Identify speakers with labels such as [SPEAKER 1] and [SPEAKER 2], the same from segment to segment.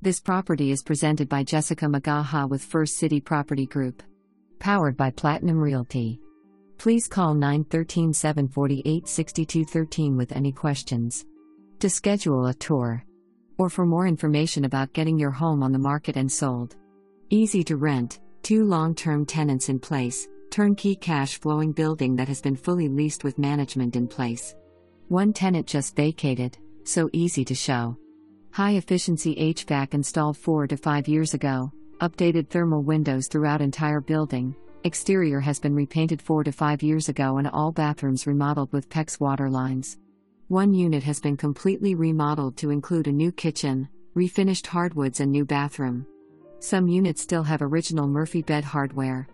[SPEAKER 1] This property is presented by Jessica Magaha with First City Property Group. Powered by Platinum Realty. Please call 913-748-6213 with any questions. To schedule a tour. Or for more information about getting your home on the market and sold. Easy to rent, 2 long-term tenants in place, turnkey cash-flowing building that has been fully leased with management in place. 1 tenant just vacated, so easy to show. High-efficiency HVAC installed 4 to 5 years ago, updated thermal windows throughout entire building, exterior has been repainted 4 to 5 years ago and all bathrooms remodeled with PEX water lines. 1 unit has been completely remodeled to include a new kitchen, refinished hardwoods and new bathroom. Some units still have original Murphy bed hardware.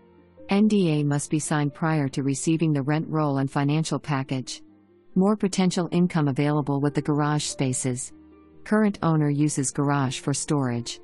[SPEAKER 1] NDA must be signed prior to receiving the rent roll and financial package. More potential income available with the garage spaces. Current owner uses garage for storage.